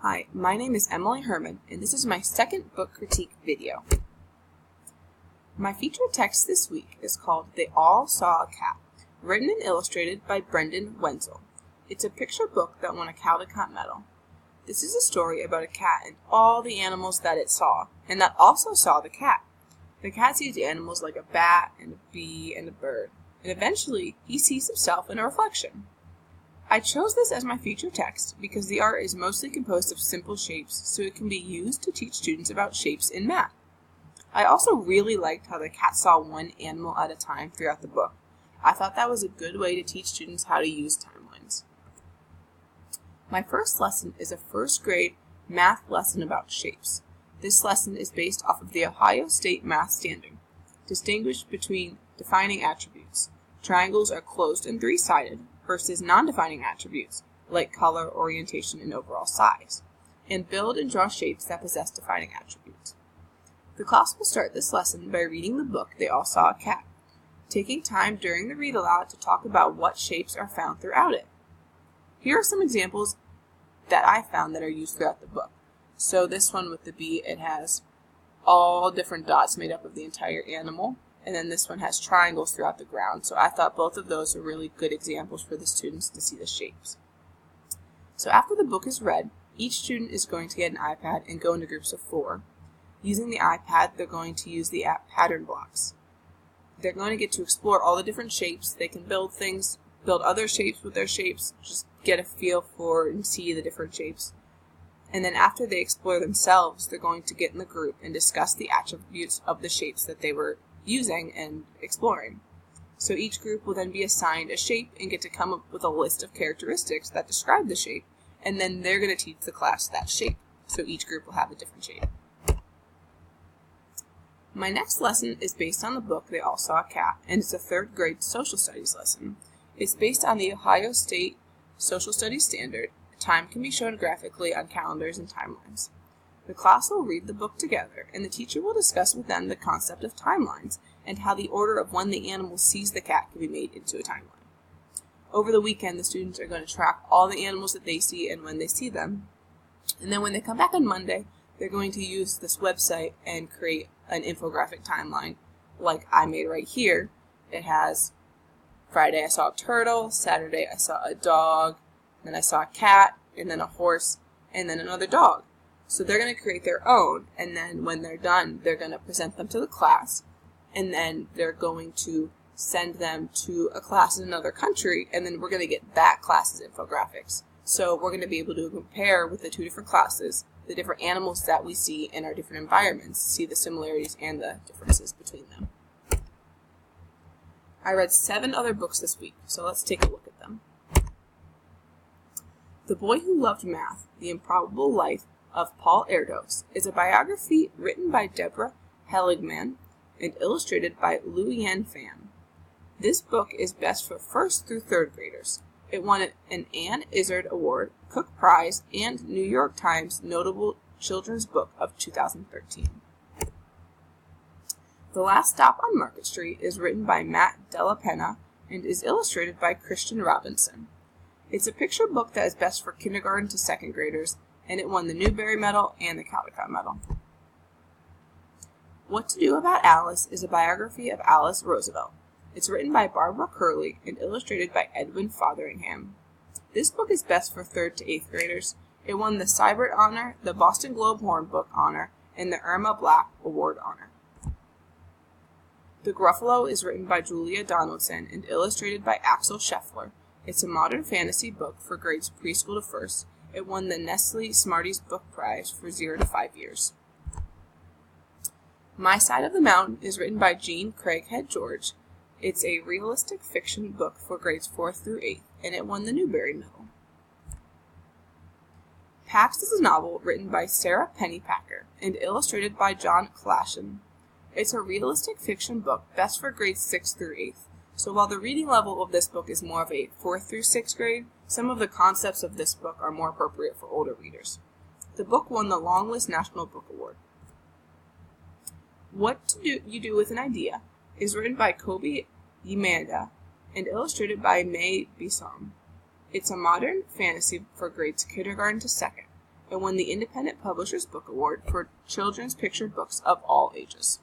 Hi, my name is Emily Herman, and this is my second book critique video. My featured text this week is called They All Saw a Cat, written and illustrated by Brendan Wenzel. It's a picture book that won a Caldecott Medal. This is a story about a cat and all the animals that it saw, and that also saw the cat. The cat sees animals like a bat and a bee and a bird, and eventually he sees himself in a reflection. I chose this as my feature text because the art is mostly composed of simple shapes, so it can be used to teach students about shapes in math. I also really liked how the cat saw one animal at a time throughout the book. I thought that was a good way to teach students how to use timelines. My first lesson is a first grade math lesson about shapes. This lesson is based off of the Ohio State Math Standard. Distinguished between defining attributes. Triangles are closed and three-sided versus non-defining attributes like color, orientation, and overall size. And build and draw shapes that possess defining attributes. The class will start this lesson by reading the book They All Saw a Cat, taking time during the read aloud to talk about what shapes are found throughout it. Here are some examples that I found that are used throughout the book. So this one with the bee, it has all different dots made up of the entire animal. And then this one has triangles throughout the ground. So I thought both of those are really good examples for the students to see the shapes. So after the book is read, each student is going to get an iPad and go into groups of 4. Using the iPad, they're going to use the app Pattern Blocks. They're going to get to explore all the different shapes. They can build things, build other shapes with their shapes, just get a feel for and see the different shapes. And then after they explore themselves, they're going to get in the group and discuss the attributes of the shapes that they were using and exploring. So each group will then be assigned a shape and get to come up with a list of characteristics that describe the shape, and then they're going to teach the class that shape. So each group will have a different shape. My next lesson is based on the book They All Saw a Cat, and it's a 3rd grade social studies lesson. It's based on the Ohio State Social Studies Standard. Time can be shown graphically on calendars and timelines. The class will read the book together, and the teacher will discuss with them the concept of timelines and how the order of when the animal sees the cat can be made into a timeline. Over the weekend, the students are going to track all the animals that they see and when they see them. And then when they come back on Monday, they're going to use this website and create an infographic timeline like I made right here. It has Friday I saw a turtle, Saturday I saw a dog, then I saw a cat, and then a horse, and then another dog. So they're going to create their own, and then when they're done, they're going to present them to the class, and then they're going to send them to a class in another country, and then we're going to get that class's infographics. So we're going to be able to compare with the 2 different classes, the different animals that we see in our different environments, see the similarities and the differences between them. I read 7 other books this week, so let's take a look at them. The Boy Who Loved Math, The Improbable Life of Paul Erdos is a biography written by Deborah Heligman and illustrated by Luyan Pham. This book is best for 1st through 3rd graders. It won an Ann Izzard Award, Cook Prize, and New York Times Notable Children's Book of 2013. The Last Stop on Market Street is written by Matt Della Penna and is illustrated by Christian Robinson. It's a picture book that is best for kindergarten to 2nd graders, and it won the Newbery Medal and the Caldecott Medal. What to Do About Alice is a biography of Alice Roosevelt. It's written by Barbara Curley and illustrated by Edwin Fotheringham. This book is best for 3rd to 8th graders. It won the Cybert Honor, the Boston Globe Horn Book Honor, and the Irma Black Award Honor. The Gruffalo is written by Julia Donaldson and illustrated by Axel Scheffler. It's a modern fantasy book for grades preschool to 1st. It won the Nestle Smarties Book Prize for 0 to 5 years. My Side of the Mountain is written by Jean Craighead George. It's a realistic fiction book for grades 4th through 8th, and it won the Newbery Medal. Pax is a novel written by Sarah Pennypacker and illustrated by John Clashen. It's a realistic fiction book best for grades 6th through 8th. So while the reading level of this book is more of a 4th through 6th grade, some of the concepts of this book are more appropriate for older readers. The book won the Longlist National Book Award. What You Do with an Idea is written by Kobe Yamada and illustrated by May Bisson. It's a modern fantasy for grades kindergarten to 2nd. and won the Independent Publishers Book Award for children's picture books of all ages.